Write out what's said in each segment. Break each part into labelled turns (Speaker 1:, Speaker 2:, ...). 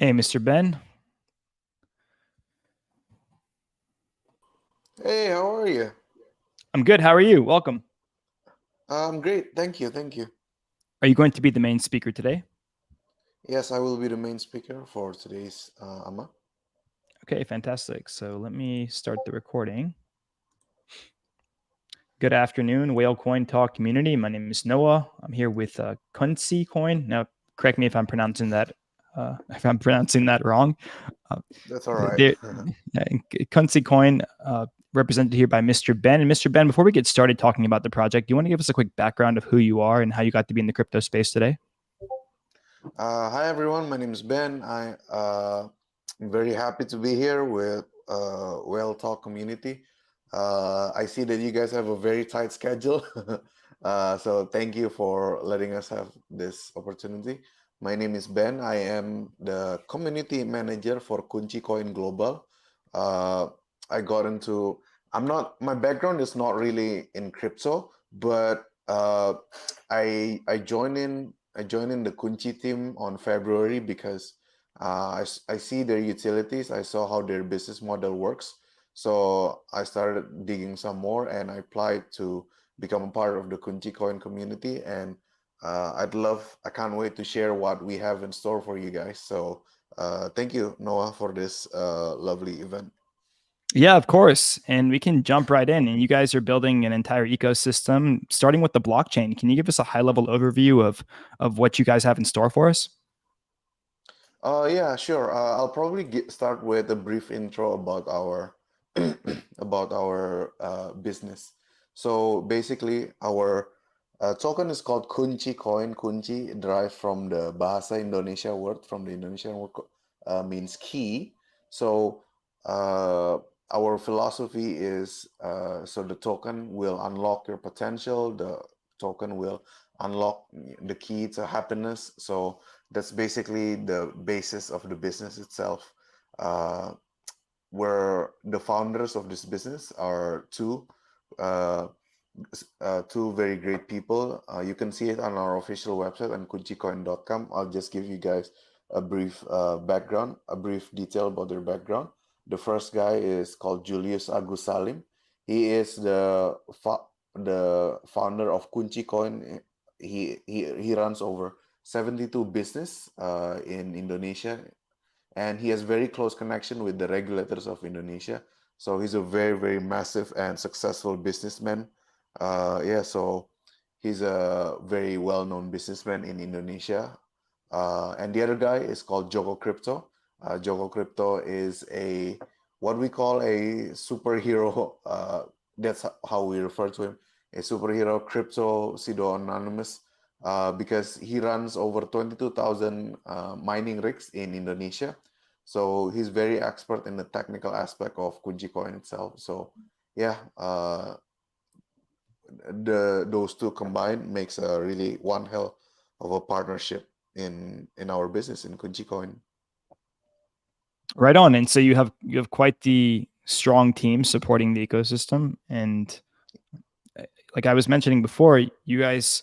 Speaker 1: Hey, Mr. Ben.
Speaker 2: Hey, how are you?
Speaker 1: I'm good. How are you? Welcome.
Speaker 2: I'm great. Thank you. Thank you.
Speaker 1: Are you going to be the main speaker today?
Speaker 2: Yes, I will be the main speaker for today's AMA.
Speaker 1: Okay, fantastic. So let me start the recording. Good afternoon, Whale Coin Talk community. My name is Noah. I'm here with Kunci Coin. Now, correct me if I'm pronouncing that wrong.
Speaker 2: That's all right.
Speaker 1: There, Kunci Coin, represented here by Mr. Ben. And Mr. Ben, before we get started talking about the project, do you want to give us a quick background of who you are and how you got to be in the crypto space today?
Speaker 2: Hi, everyone. My name is Ben. I'm very happy to be here with Well Talk community. I see that you guys have a very tight schedule. So thank you for letting us have this opportunity. My name is Ben. I am the community manager for Kunci Coin Global. I got into, my background is not really in crypto, but I joined in the Kunci team on February because I see their utilities. I saw how their business model works. So I started digging some more and I applied to become a part of the Kunci Coin community. And I can't wait to share what we have in store for you guys. So thank you, Noah, for this lovely event.
Speaker 1: Yeah, of course. And we can jump right in. And you guys are building an entire ecosystem, starting with the blockchain. Can you give us a high-level overview of what you guys have in store for us?
Speaker 2: Yeah, sure. I'll probably start with a brief intro about our about our business. So basically, our token is called Kunci coin. Kunci derived from the Bahasa Indonesia word, from the Indonesian word means key. So our philosophy is so the token will unlock your potential. The token will unlock the key to happiness. So that's basically the basis of the business itself. Uh, where the founders of this business are uh, two very great people. You can see it on our official website on kuncicoin.com. I'll just give you guys a brief background, a brief detail about their background. The first guy is called Julius Agus Salim. He is the founder of Kunci Coin. He runs over 72 business in Indonesia, and he has very close connection with the regulators of Indonesia. So he's a very, very massive and successful businessman. Yeah, so he's a very well-known businessman in Indonesia. And the other guy is called Joko Crypto. Joko Crypto is what we call a superhero. That's how we refer to him, a superhero crypto pseudo anonymous, because he runs over 22,000 mining rigs in Indonesia. So he's very expert in the technical aspect of Kunci Coin itself. So yeah, those two combined makes a really one hell of a partnership in our business in Kunci Coin.
Speaker 1: Right on. And so you have quite the strong team supporting the ecosystem. And like I was mentioning before, you guys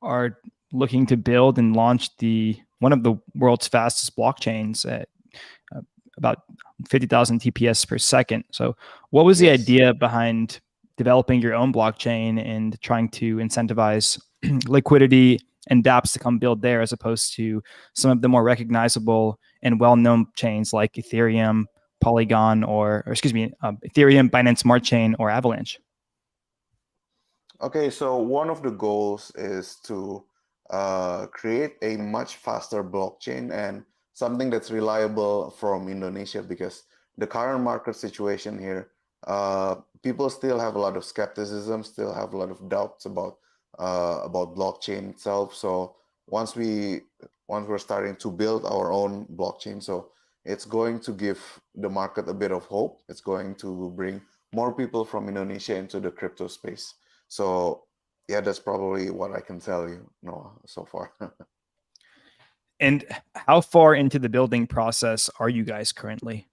Speaker 1: are looking to build and launch one of the world's fastest blockchains at about 50,000 TPS per second. So what was the idea behind developing your own blockchain and trying to incentivize liquidity and dApps to come build there, as opposed to some of the more recognizable and well-known chains like Ethereum, Polygon, Ethereum, Binance Smart Chain, or Avalanche?
Speaker 2: Okay, so one of the goals is to create a much faster blockchain and something that's reliable from Indonesia, because the current market situation here, people still have a lot of skepticism, still have a lot of doubts about blockchain itself. So once we're starting to build our own blockchain, so it's going to give the market a bit of hope. It's going to bring more people from Indonesia into the crypto space. So yeah, that's probably what I can tell you, Noah, so far.
Speaker 1: And how far into the building process are you guys currently?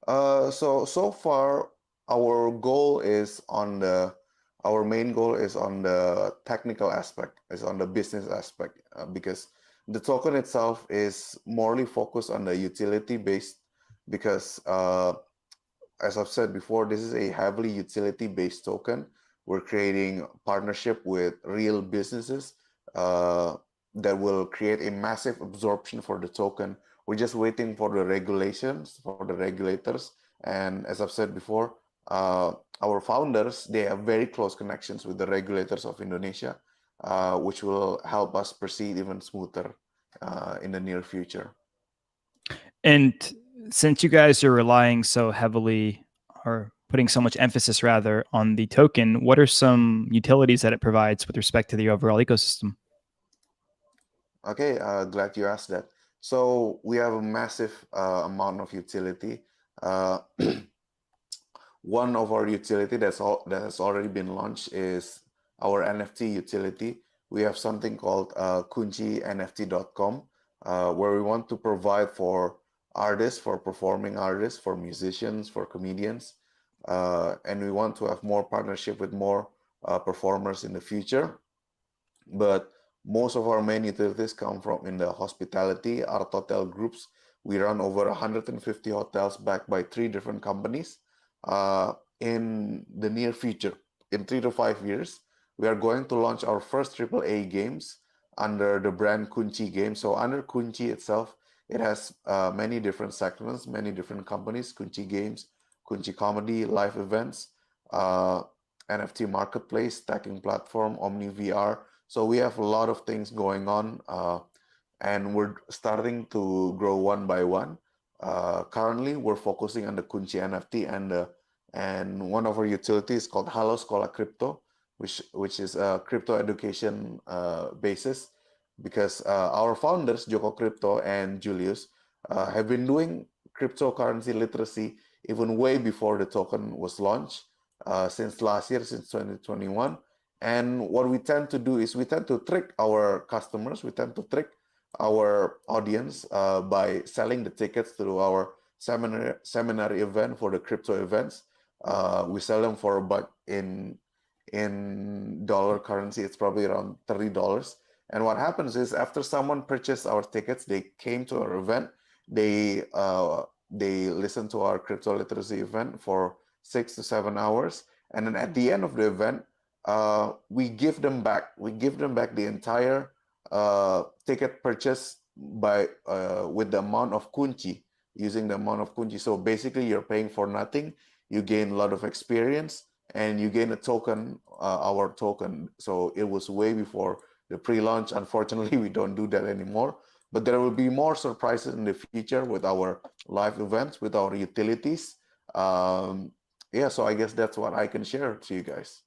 Speaker 2: So far, our goal is on our main goal is on the technical aspect, is on the business aspect, because the token itself is morely focused on the utility based, because as I've said before, this is a heavily utility-based token. We're creating partnership with real businesses uh, that will create a massive absorption for the token. We're just waiting for the regulations, for the regulators. And as I've said before, uh, our founders, they have very close connections with the regulators of Indonesia, which will help us proceed even smoother in the near future.
Speaker 1: And since you guys are relying so heavily or putting so much emphasis rather on the token, what are some utilities that it provides with respect to the overall ecosystem?
Speaker 2: Okay, glad you asked that. So we have a massive amount of utility. Uh, One of our utility that has already been launched is our NFT utility. We have something called Kunci NFT.com, where we want to provide for artists, for performing artists, for musicians, for comedians, and we want to have more partnership with more performers in the future. But most of our main utilities come from in the hospitality, art hotel groups. We run over 150 hotels backed by three different companies. In the near future, in 3 to 5 years, we are going to launch our first AAA games under the brand Kunci Games. So under Kunci itself, it has many different segments, many different companies: Kunci Games, Kunci Comedy, live events, uh, NFT Marketplace, stacking platform, Omni VR. So we have a lot of things going on, and we're starting to grow one by one. Currently, we're focusing on the Kunci NFT and one of our utilities called Halo Sekolah Crypto, which is a crypto education basis, because our founders Joko Crypto and Julius have been doing cryptocurrency literacy even way before the token was launched, since last year, since 2021. And what we tend to do is we tend to trick our customers, we tend to trick our audience by selling the tickets through our seminar event for the crypto events. We sell them for about in dollar currency, it's probably around $30. And what happens is after someone purchased our tickets, they came to our event, they listened to our crypto literacy event for 6 to 7 hours, and then at the end of the event, we give them back. We give them back the entire ticket purchase by with the amount of kunci, using the amount of kunci. So basically, you're paying for nothing. You gain a lot of experience, and you gain a token, our token. So it was way before the pre-launch. Unfortunately, we don't do that anymore. But there will be more surprises in the future with our live events, with our utilities. Yeah, so I guess that's what I can share to you guys.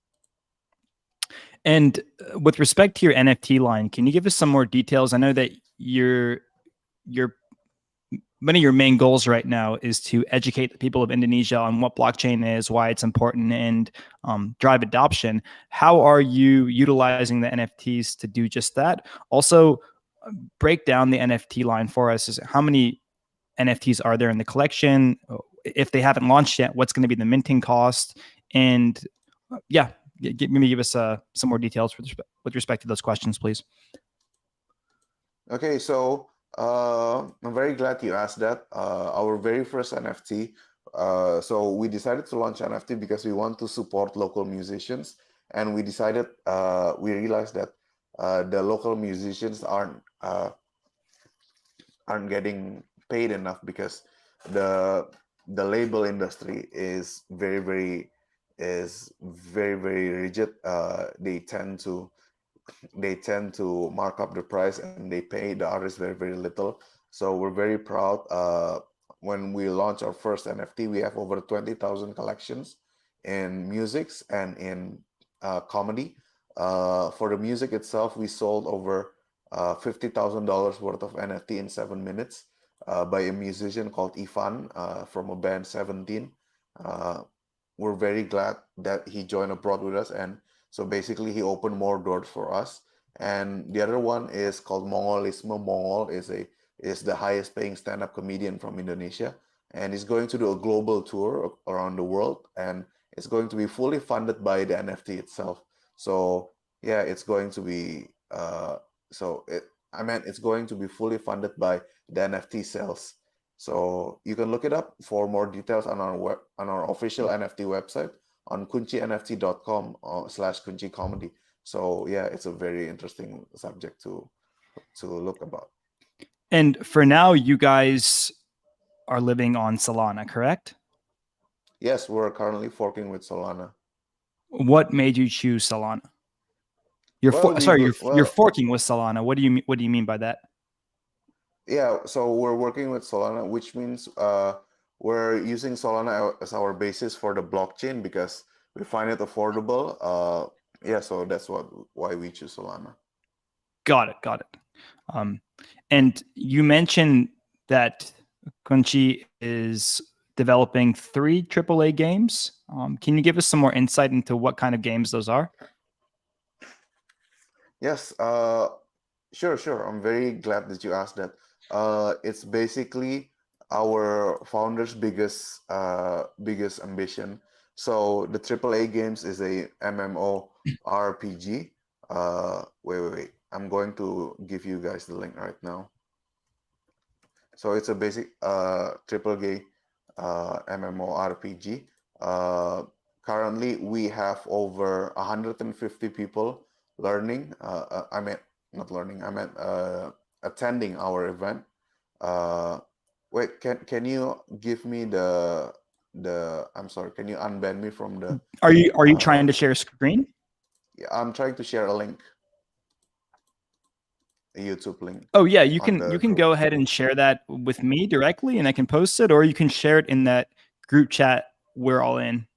Speaker 1: And with respect to your NFT line, can you give us some more details? I know that your one of your main goals right now is to educate the people of Indonesia on what blockchain is, why it's important, and drive adoption. How are you utilizing the NFTs to do just that? Also, break down the NFT line for us. Is how many NFTs are there in the collection? If they haven't launched yet, what's going to be the minting cost? And yeah, maybe give us some more details with respect to those questions, please.
Speaker 2: Okay, so I'm very glad you asked that. Our very first NFT. So we decided to launch NFT because we want to support local musicians, and we decided we realized that the local musicians aren't getting paid enough, because the the label industry is very rigid. They tend to mark up the price, and they pay the artists very little. So we're very proud. When we launch our first NFT, we have over 20,000 collections in musics and in comedy. For the music itself, we sold over $50,000 worth of NFT in 7 minutes, by a musician called Ivan, from a band 17. Uh, we're very glad that he joined abroad with us, and so basically he opened more doors for us. and the other one is called Mongolismo. Mongol is the highest paying stand-up comedian from Indonesia, and he's going to do a global tour around the world, and it's going to be fully funded by the NFT itself. So yeah, it's going to be it's going to be fully funded by the NFT sales. So you can look it up for more details on our official NFT website on kuncinft.com /kunci comedy. So yeah, it's a very interesting subject to look about.
Speaker 1: And for now, you guys are living on Solana, correct?
Speaker 2: Yes, we're currently forking with Solana.
Speaker 1: What made you choose Solana? You're
Speaker 2: Well,
Speaker 1: you're forking with Solana. What do you mean by that?
Speaker 2: Yeah, so we're working with Solana, which means we're using Solana as our basis for the blockchain because we find it affordable. Yeah, so that's why we choose Solana.
Speaker 1: Got it. And you mentioned that Kunci is developing 3 AAA games. Can you give us some more insight into what kind of games those are?
Speaker 2: Yes, sure. I'm very glad that you asked that. It's basically our founder's biggest ambition. So the AAA games is a MMO RPG. Wait. I'm going to give you guys the link right now. So it's a basic AAA MMORPG. Currently, we have over 150 people learning. I meant not learning. I meant attending our event. Wait, can you give me the? I'm sorry. Can you unban me from the?
Speaker 1: Are you trying to share screen?
Speaker 2: Yeah, I'm trying to share a link, a YouTube link
Speaker 1: Oh yeah,
Speaker 2: on the
Speaker 1: you can
Speaker 2: group.
Speaker 1: go ahead and share that with me directly, and I can post it, or you can share it in that group chat we're all in.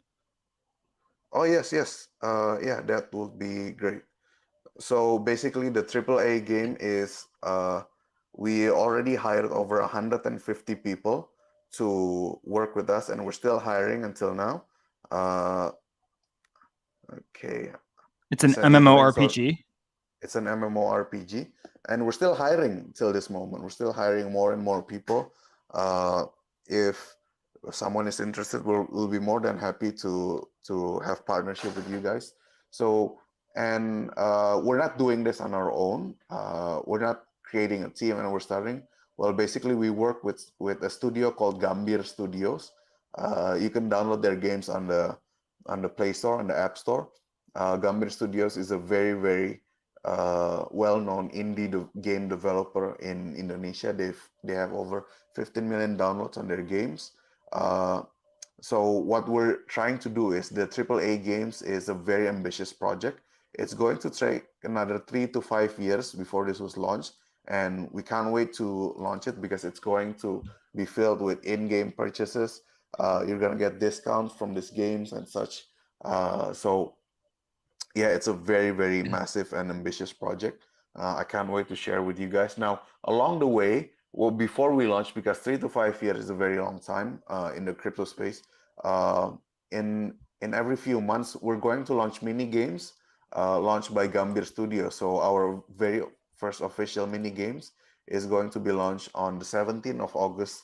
Speaker 2: Oh yes. Yeah, that would be great. So basically, the AAA game is we already hired over 150 people to work with us, and we're still hiring until now. Uh, okay,
Speaker 1: It's
Speaker 2: I
Speaker 1: an
Speaker 2: sent you the link. So
Speaker 1: MMORPG.
Speaker 2: it's an MMORPG, and we're still hiring till this moment. We're still hiring more and more people. If someone is interested, we'll be more than happy to have partnership with you guys. So, and we're not doing this on our own. We're not creating a team, and we're starting. Well, basically, we work with a studio called Gambir Studios. You can download their games on the Play Store and the App Store. Gambir Studios is a very well-known indie game developer in Indonesia. They have over 15 million downloads on their games. So what we're trying to do is the AAA games is a very ambitious project. It's going to take another 3 to 5 years before this was launched, and we can't wait to launch it because it's going to be filled with in-game purchases. You're gonna get discounts from these games and such. So yeah, it's a very massive and ambitious project. I can't wait to share with you guys. Now, along the way, well, before we launch, because 3 to 5 years is a very long time in the crypto space. Uh, in every few months, we're going to launch mini games launched by Gambir Studio. So our very first official mini games is going to be launched on the 17th of August.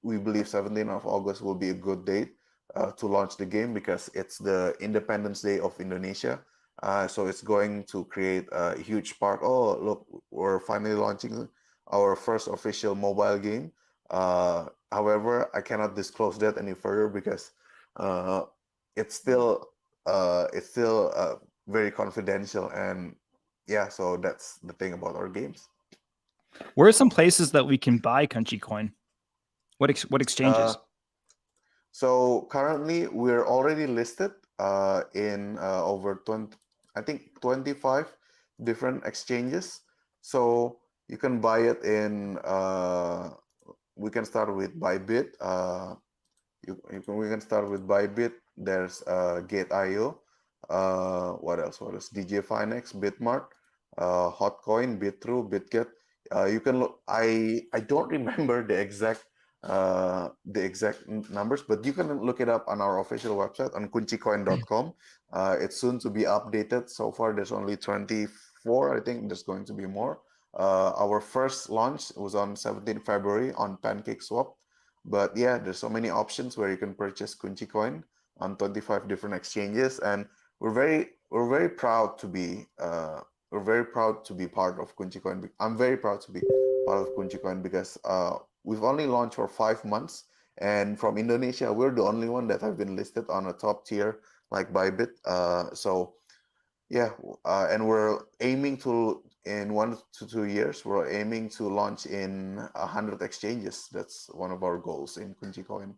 Speaker 2: We believe 17th of August will be a good date to launch the game because it's the Independence Day of Indonesia. So it's going to create a huge spark. Oh, look, we're finally launching our first official mobile game. However, I cannot disclose that any further because uh, it's still very confidential. And yeah, so that's the thing about our games.
Speaker 1: Where are some places that we can buy Kunci coin? What
Speaker 2: Uh,
Speaker 1: exchanges?
Speaker 2: So currently we're already listed in over 20, I think 25 different exchanges. So you can buy it in, we can start with Bybit. We can start with Bybit. There's Gate.io. What else? What else? DJ Finex, Bitmart, Hotcoin, Bitrue, Bitget. You can look. I don't remember the exact numbers, but you can look it up on our official website on kuncicoin.com. It's soon to be updated. So far, there's only 4, I think there's going to be more. Our first launch was on 17th February on PancakeSwap. But yeah, there's so many options where you can purchase Kunci coin on 25 different exchanges, and we're very proud to be part of Kunci coin. I'm very proud to be part of Kunci coin because we've only launched for 5 months, and from Indonesia, we're the only one that have been listed on a top tier like Bybit. So yeah, and we're aiming to in 1 to 2 years, we're aiming to launch in 100 exchanges. That's one of our goals in Kunci Coin.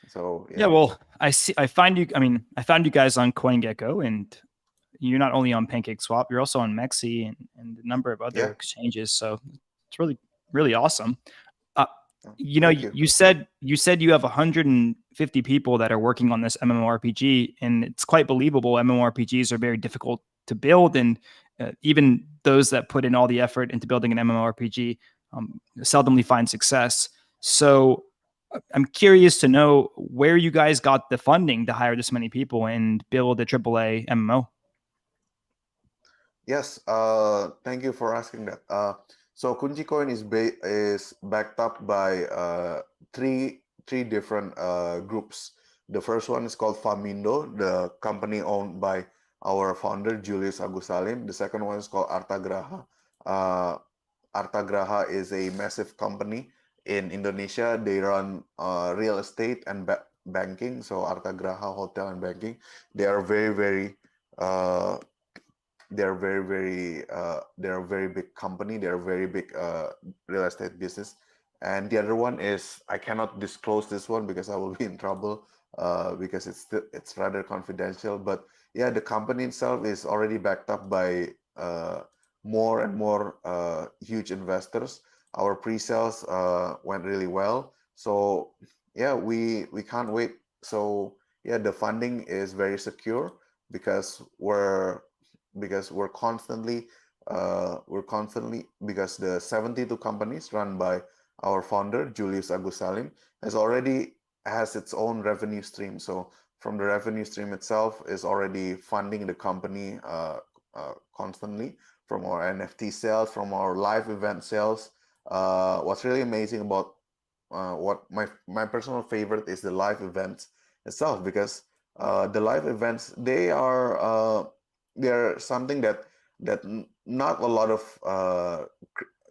Speaker 2: So
Speaker 1: Yeah,
Speaker 2: yeah,
Speaker 1: well, I found you guys on CoinGecko, and you're not only on PancakeSwap, you're also on Mexi and a number of other
Speaker 2: yeah.
Speaker 1: exchanges. So it's really awesome. Uh,
Speaker 2: Thank you.
Speaker 1: you said you have 150 people that are working on this MMORPG, and it's quite believable. MMORPGs are very difficult to build, and even those that put in all the effort into building an MMORPG seldomly find success. So I'm curious to know where you guys got the funding to hire this many people and build a AAA MMO.
Speaker 2: Yes, thank you for asking that. So Kunci Coin is backed up by three different groups. The first one is called Famindo, the company owned by our founder Julius Agus Salim. The second one is called Artagraha. Uh, Artagraha is a massive company in Indonesia. They run real estate and banking. So Artagraha Hotel and Banking. They are uh, they're a very big company. They're a very big real estate business. And the other one is I cannot disclose this one because I will be in trouble because it's rather confidential. But yeah, the company itself is already backed up by more and more huge investors. Our pre-sales went really well. So yeah, we can't wait. So yeah, the funding is very secure because we're constantly because the 72 companies run by our founder Julius Agus Salim has its own revenue stream. So from the revenue stream itself is already funding the company constantly from our NFT sales, from our live event sales. What's really amazing about what my personal favorite is the live events itself because the live events they're something that not a lot of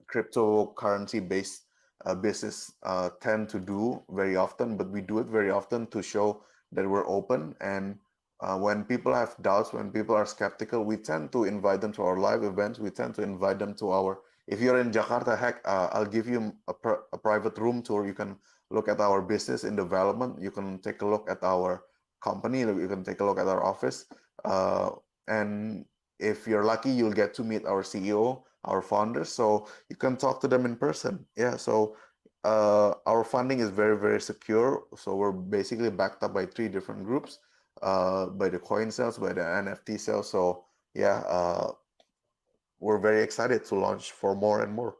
Speaker 2: cryptocurrency based business tend to do very often, but we do it very often to show that we're open. And when people have doubts, when people are skeptical, we tend to invite them to our live events. We tend to invite them to our. If you're in Jakarta, heck, I'll give you a private room tour. You can look at our business in development. You can take a look at our company. You can take a look at our office. And if you're lucky, you'll get to meet our CEO, our founders, so you can talk to them in person. Yeah, so our funding is very, very secure. So we're basically backed up by three different groups, by the coin sales, by the NFT sales. So yeah, we're very excited to launch for more and more.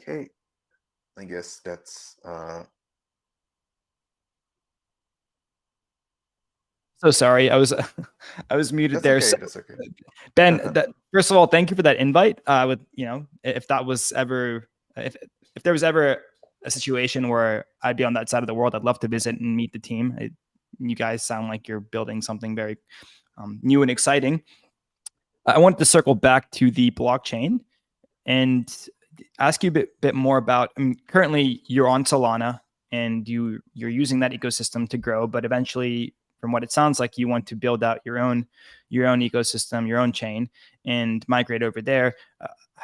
Speaker 2: Okay, I guess that's
Speaker 1: So sorry, I was I was muted
Speaker 2: that's
Speaker 1: there.
Speaker 2: okay.
Speaker 1: So
Speaker 2: That's okay.
Speaker 1: Ben, first of all, thank you for that invite. With if that was ever if there was ever a situation where I'd be on that side of the world, I'd love to visit and meet the team. You guys sound like you're building something very new and exciting. I wanted to circle back to the blockchain and ask you a bit more about. Currently, you're on Solana and you're using that ecosystem to grow, but eventually, from what it sounds like, you want to build out your own ecosystem, your own chain, and migrate over there.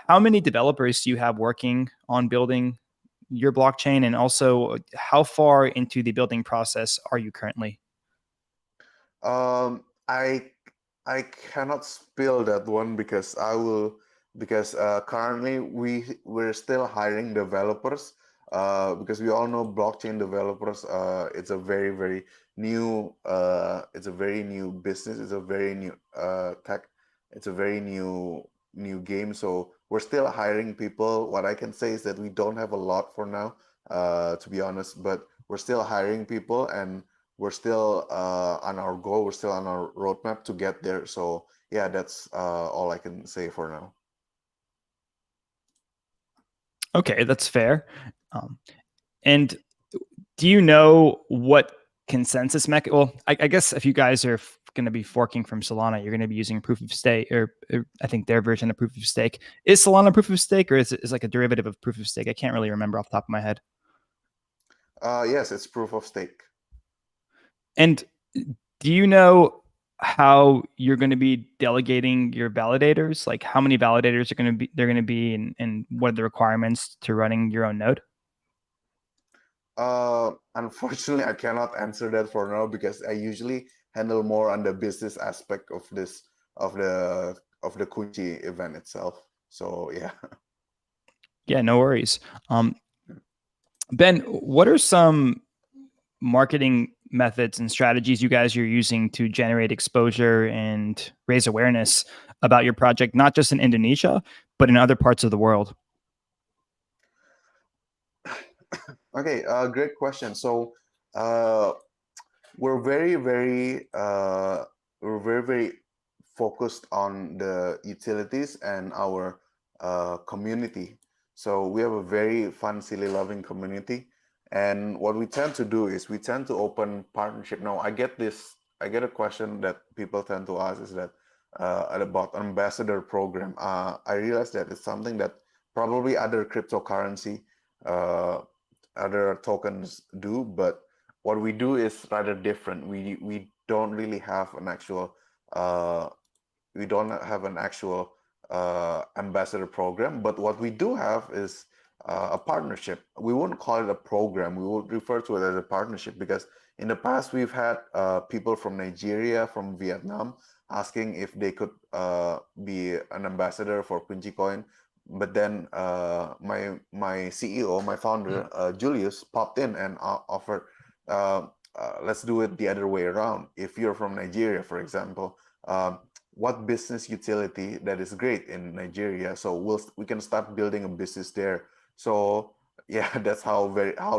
Speaker 1: How many developers do you have working on building your blockchain, and also how far into the building process are you currently?
Speaker 2: Um, I I cannot spill that one because I will because currently we're still hiring developers because we all know blockchain developers it's a very new it's a very new business, it's a very new tech, it's a very new game. So we're still hiring people. What I can say is that we don't have a lot for now to be honest. But we're still hiring people, and we're still on our goal. We're still on our roadmap to get there. So yeah, that's all I can say for now.
Speaker 1: Okay, that's fair. And do you know what consensus Well, I guess if you guys are going to be forking from Solana, you're going to be using proof of stake, or I think their version of proof of stake. Is Solana proof of stake, or is it like a derivative of proof of stake? I can't really remember off the top of my head.
Speaker 2: Yes, it's proof of stake.
Speaker 1: And do you know how you're going to be delegating your validators? Like how many validators are going to be, and what are the requirements to running your own node?
Speaker 2: Unfortunately, I cannot answer that for now because I usually handle more on the business aspect of this of the Kunci event itself. So yeah.
Speaker 1: Yeah, no worries. Ben, what are some marketing methods and strategies you guys are using to generate exposure and raise awareness about your project, not just in Indonesia, but in other parts of the world?
Speaker 2: Okay, great question. So, we're very focused on the utilities and our community. So we have a very fun, silly, loving community. And what we tend to do is we tend to open partnership. Now, I get a question that people tend to ask is that about ambassador program. I realize that it's something that probably other cryptocurrency, uh, other tokens do, but what we do is rather different. We don't really have an actual uh, we don't have an actual ambassador program, but what we do have is a partnership. We wouldn't call it a program. We would refer to it as a partnership because in the past we've had people from Nigeria, from Vietnam, asking if they could be an ambassador for Kunci Coin. But then my CEO, my founder, Julius, popped in and offered, let's do it the other way around. If you're from Nigeria, for example, what business utility that is great in Nigeria, so we can start building a business there. So yeah, that's how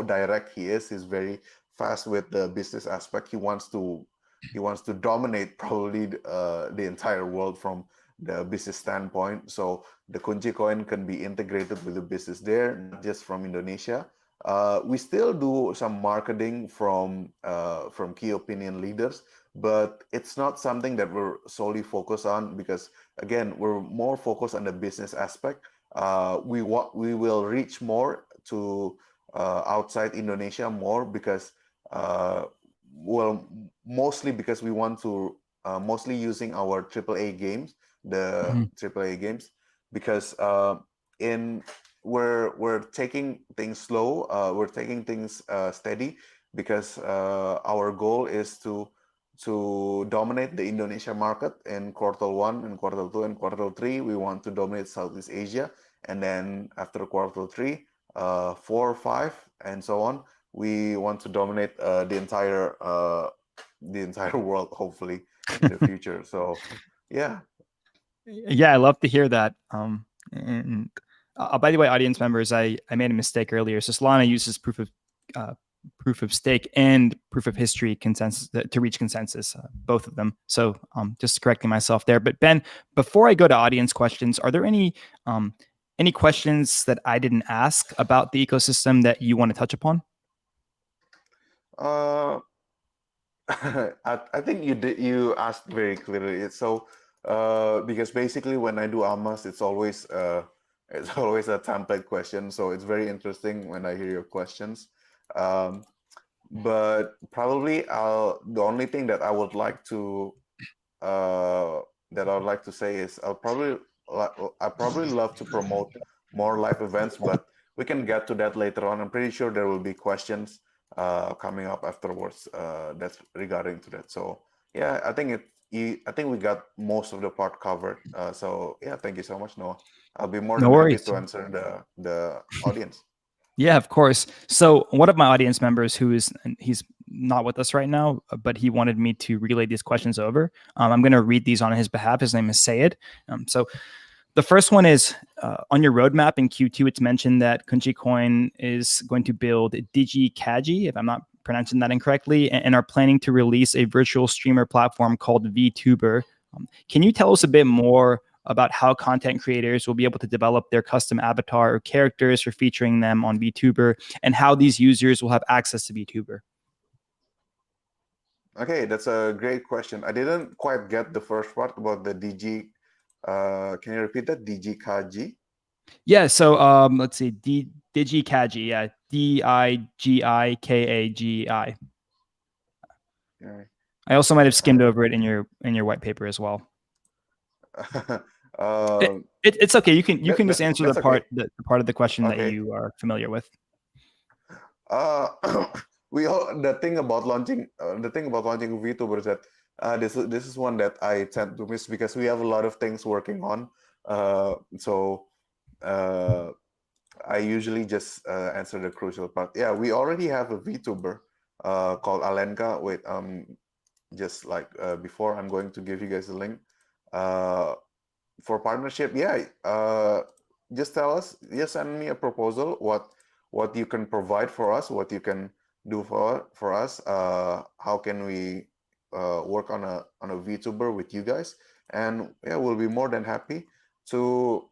Speaker 2: direct he is. He's very fast with the business aspect. He wants to dominate probably the entire world from the business standpoint. So the Kunci coin can be integrated with the business there, not just from Indonesia. We still do some marketing from key opinion leaders, but it's not something that we're solely focused on because again, we're more focused on the business aspect. We will reach more to outside Indonesia more because well, mostly because we want to mostly using our AAA games, the
Speaker 1: Mhm.
Speaker 2: AAA games, because in we're taking things slow, we're taking things steady because our goal is to dominate the Indonesia market in quarter one and quarter two and quarter three. We want to dominate Southeast Asia, and then after quarter three, four, five, and so on, we want to dominate the entire world, hopefully in the future. So, yeah.
Speaker 1: Yeah, I love to hear that. And by the way, audience members, I made a mistake earlier. So Solana uses proof of stake and proof of history consensus to reach consensus, both of them. So just correcting myself there. But Ben, before I go to audience questions, are there any questions that I didn't ask about the ecosystem that you want to touch upon?
Speaker 2: Uh, I think you asked very clearly. So because basically when I do AMAS, it's always a template question. So it's very interesting when I hear your questions. Um, but probably the only thing that I would like to say is I probably love to promote more live events, but we can get to that later on. I'm pretty sure there will be questions coming up afterwards that's regarding to that. So yeah, I think we got most of the part covered. So yeah, thank you so much, Noah. I'll be more
Speaker 1: No
Speaker 2: than happy
Speaker 1: worries.
Speaker 2: to answer the audience.
Speaker 1: Yeah, of course. So one of my audience members he's not with us right now, but he wanted me to relay these questions over. I'm going to read these on his behalf. His name is Sayed. So The first one is on your roadmap in Q2. It's mentioned that Kunci Coin is going to build DigiKaji, if I'm not pronouncing that incorrectly, and are planning to release a virtual streamer platform called VTuber. Can you tell us a bit more about how content creators will be able to develop their custom avatar or characters for featuring them on VTuber, and how these users will have access to VTuber?
Speaker 2: Okay, that's a great question. I didn't quite get the first part about the DG. Can you repeat that? DGKG?
Speaker 1: Yeah, so let's see, DigiKaji, yeah, DIGIKAGI.
Speaker 2: Yeah.
Speaker 1: I also might have skimmed over it in your white paper as well. It's okay. You can just answer the part
Speaker 2: okay.
Speaker 1: the part of the question that
Speaker 2: Okay.
Speaker 1: you are familiar with.
Speaker 2: The thing about launching VTuber is that this is one that I tend to miss because we have a lot of things working on. So I usually just answer the crucial part. Yeah, we already have a VTuber called Alenka. Wait, just like before, I'm going to give you guys a link. For partnership, yeah, just tell us, just send me a proposal, what you can provide for us, what you can do for us, how can we work on a VTuber with you guys, and yeah, we'll be more than happy to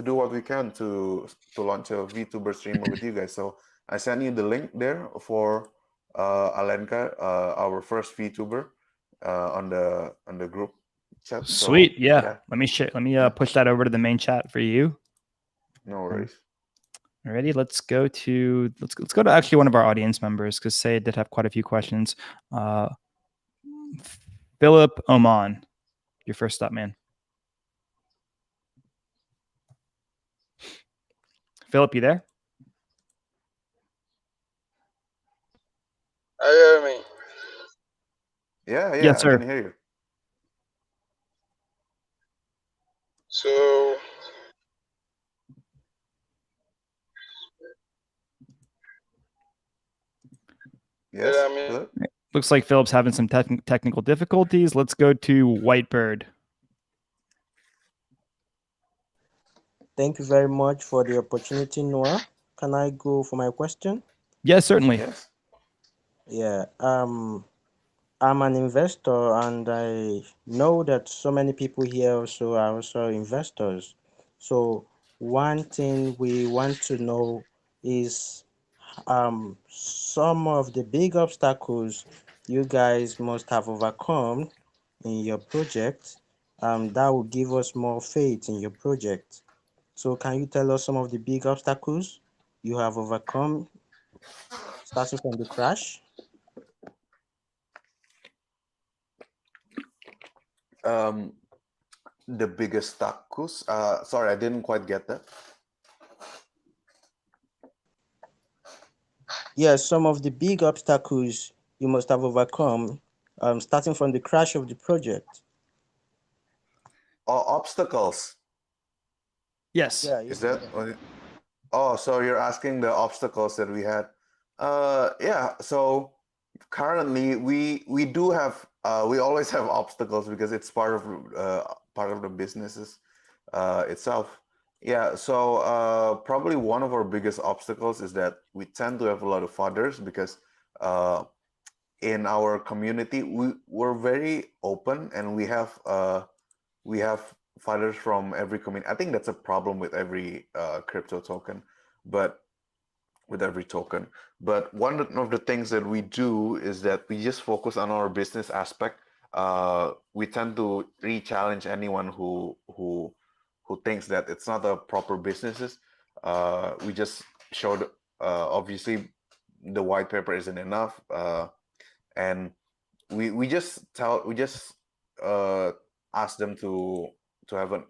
Speaker 2: do what we can to launch a VTuber streamer with you guys. So I sent you the link there for Alenka, our first VTuber, on the group chat.
Speaker 1: Sweet,
Speaker 2: So,
Speaker 1: yeah. Let me push that over to the main chat for you.
Speaker 2: No worries.
Speaker 1: Alrighty, let's go to actually one of our audience members, because Sayed did have quite a few questions. Philip Oman, you're first up, man. Philip, you there?
Speaker 3: I hear me.
Speaker 2: Yeah,
Speaker 1: Yes, sir.
Speaker 2: I can hear you.
Speaker 3: So
Speaker 2: Yes,
Speaker 3: I mean,
Speaker 2: Philip?
Speaker 1: Looks like Philip's having some technical difficulties. Let's go to Whitebird.
Speaker 4: Thank you very much for the opportunity, Noah. Can I go for my question?
Speaker 1: Yes, certainly.
Speaker 2: Yes.
Speaker 4: Yeah. I'm an investor, and I know that so many people here also are also investors. So one thing we want to know is some of the big obstacles you guys must have overcome in your project. That will give us more faith in your project. So can you tell us some of the big obstacles you have overcome starting from the crash?
Speaker 2: The biggest tacos. Sorry, I didn't quite get that.
Speaker 4: Yes, some of the big obstacles you must have overcome starting from the crash of the project.
Speaker 2: Obstacles.
Speaker 1: Yes.
Speaker 4: Yeah,
Speaker 2: Is that? Oh, so you're asking the obstacles that we had. Yeah. So currently, we do have we always have obstacles because it's part of the businesses itself. Yeah. So probably one of our biggest obstacles is that we tend to have a lot of fathers because in our community we're very open and we have fathers from every community. I think that's a problem with every crypto token, but with every token. But one of the things that we do is that we just focus on our business aspect. We tend to re-challenge anyone who thinks that it's not a proper businesses. We just showed obviously the white paper isn't enough, and we just ask them to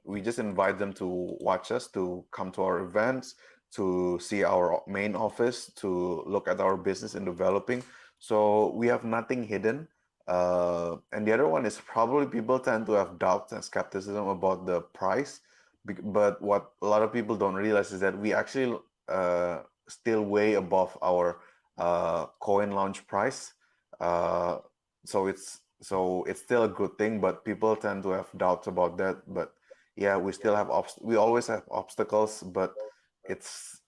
Speaker 2: we just invite them to watch us, to come to our events, to see our main office, to look at our business in developing. So we have nothing hidden. And the other one is probably people tend to have doubts and skepticism about the price. But what a lot of people don't realize is that we actually still way above our coin launch price. So it's still a good thing, but people tend to have doubts about that. But yeah, we still have we always have obstacles, but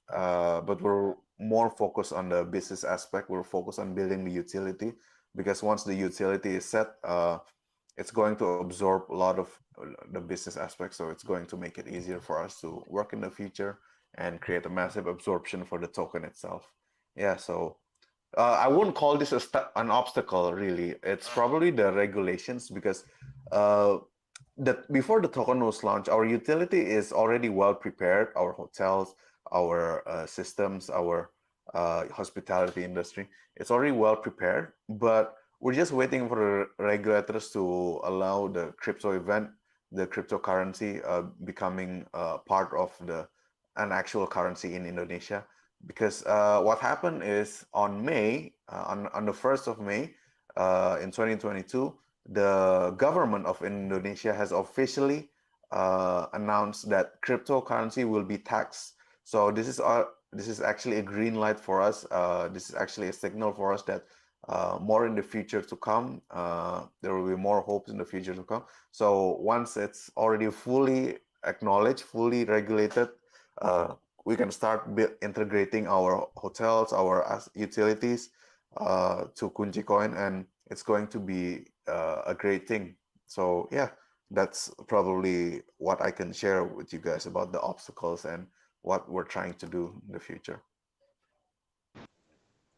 Speaker 2: but we're more focused on the business aspect. We're focused on building the utility, because once the utility is set, it's going to absorb a lot of the business aspects. So it's going to make it easier for us to work in the future and create a massive absorption for the token itself. Yeah, so I wouldn't call this an obstacle, really. It's probably the regulations, because uh, that before the token was launched, our utility is already well prepared. Our hotels, our systems, our hospitality industry, it's already well prepared. But we're just waiting for the regulators to allow the crypto event, the cryptocurrency becoming part of an actual currency in Indonesia. Because what happened is on on the 1st of May in 2022, the government of Indonesia has officially announced that cryptocurrency will be taxed. So this is actually a green light for us. This is actually a signal for us that more in the future to come, there will be more hopes in the future to come. So once it's already fully acknowledged, fully regulated, we can start integrating our hotels, our utilities to Kunci Coin, and it's going to be a great thing. So yeah, that's probably what I can share with you guys about the obstacles and what we're trying to do in the future.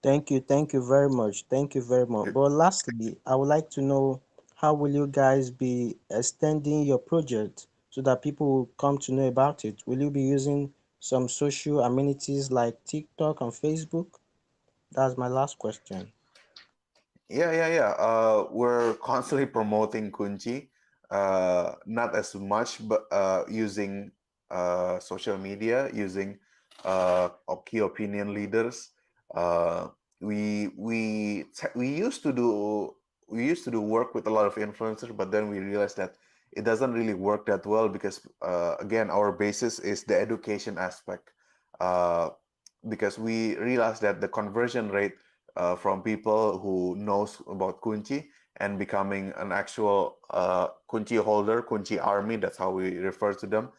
Speaker 4: Thank you very much. Thank you very much. But lastly, I would like to know, how will you guys be extending your project so that people will come to know about it? Will you be using some social amenities like TikTok and Facebook? That's my last question.
Speaker 2: Yeah. We're constantly promoting Kunci, not as much, but using social media, using key opinion leaders. Uh, we used to do work with a lot of influencers, but then we realized that it doesn't really work that well, because again, our basis is the education aspect. Uh, because we realized that the conversion rate from people who knows about Kunci and becoming an actual Kunci holder, Kunci army, that's how we refer to them,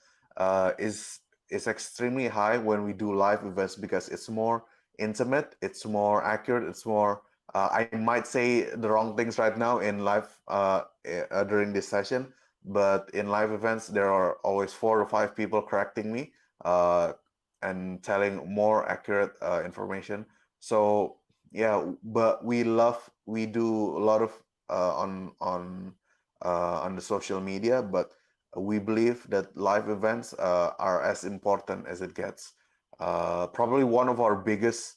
Speaker 2: is extremely high when we do live events, because it's more intimate, it's more accurate, it's more. I might say the wrong things right now in live during this session, but in live events there are always 4 or 5 people correcting me and telling more accurate information. So yeah, but we do a lot of on the social media, but we believe that live events are as important as it gets. Probably one of our biggest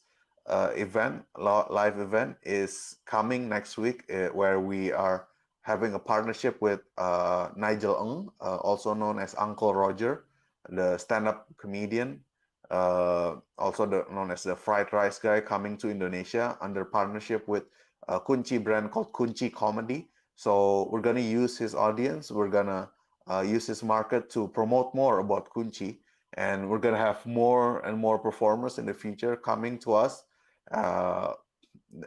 Speaker 2: live event is coming next week, where we are having a partnership with Nigel Ng, also known as Uncle Roger, the stand-up comedian, also known as the fried rice guy, coming to Indonesia under partnership with a Kunci brand called Kunci Comedy. So we're gonna use his audience, we're gonna use his market to promote more about Kunci, and we're gonna have more and more performers in the future coming to us, uh,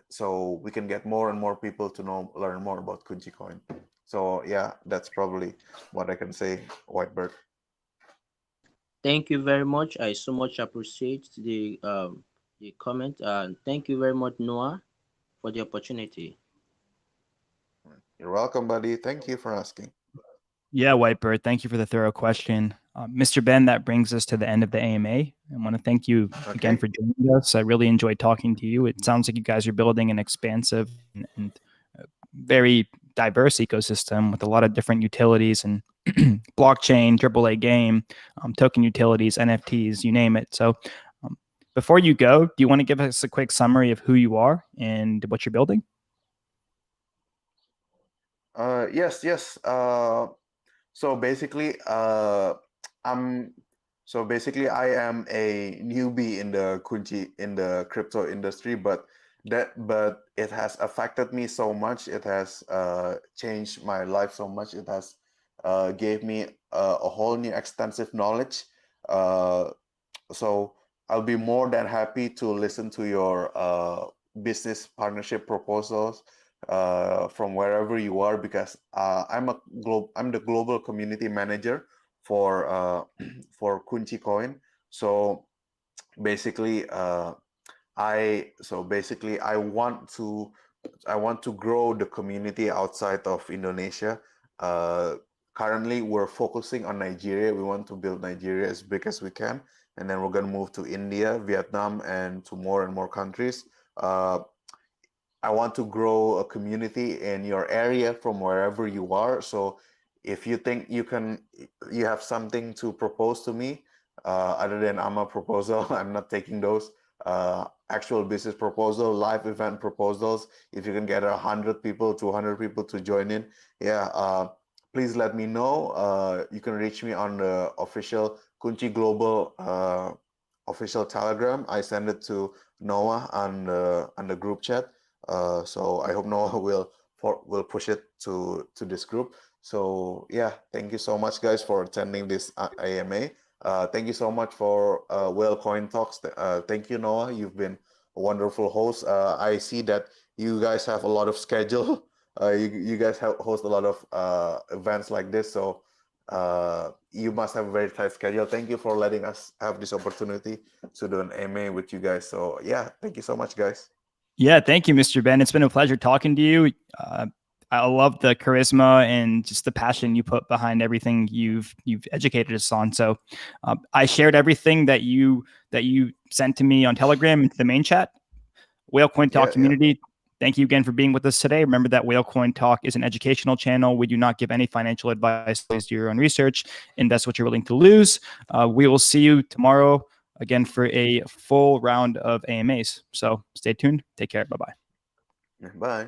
Speaker 2: so we can get more and more people to learn more about Kunci Coin. So yeah, that's probably what I can say, Whitebird.
Speaker 4: Thank you very much. I so much appreciate the comment, and thank you very much, Noah, for the opportunity.
Speaker 2: You're welcome, buddy. Thank you for asking.
Speaker 1: Yeah, Whitebird, thank you for the thorough question. Mr. Ben, that brings us to the end of the AMA. I want to thank you again for joining us. I really enjoyed talking to you. It sounds like you guys are building an expansive and very diverse ecosystem with a lot of different utilities and blockchain, AAA game, token utilities, NFTs, you name it. So before you go, do you want to give us a quick summary of who you are and what you're building?
Speaker 2: Yes. So basically, I'm I am a newbie in the crypto industry, but it has affected me so much. It has changed my life so much. It has gave me a whole new extensive knowledge. Uh, so I'll be more than happy to listen to your business partnership proposals from wherever you are, because I'm the global community manager for Kunci coin. So basically, I want to grow the community outside of Indonesia. Uh, Currently, we're focusing on Nigeria. We want to build Nigeria as big as we can, and then we're gonna move to India, Vietnam, and to more and more countries. Uh, I want to grow a community in your area from wherever you are. So if you think you have something to propose to me, other than AMA proposal, I'm not taking those. Actual business proposal, live event proposals. If you can get 100 people, 200 people to join in, yeah, please let me know. You can reach me on the official Kunci Global official Telegram. I send it to Noah on the group chat. So I hope Noah will push it to this group. So yeah, thank you so much, guys, for attending this AMA. Thank you so much for Whale Coin Talks. Thank you, Noah. You've been a wonderful host. I see that you guys have a lot of schedule. You guys host a lot of events like this, so you must have a very tight schedule. Thank you for letting us have this opportunity to do an AMA with you guys. So yeah, thank you so much, guys.
Speaker 1: Yeah, thank you, Mr. Ben. It's been a pleasure talking to you. I love the charisma and just the passion you put behind everything you've educated us on. So I shared everything that you sent to me on Telegram into the main chat. Whale Coin Talk community, thank you again for being with us today. Remember that Whale Coin Talk is an educational channel. We do not give any financial advice. Please do your own research. Invest what you're willing to lose. We will see you tomorrow again for a full round of AMAs. So stay tuned. Take care. Bye-bye.
Speaker 2: Bye.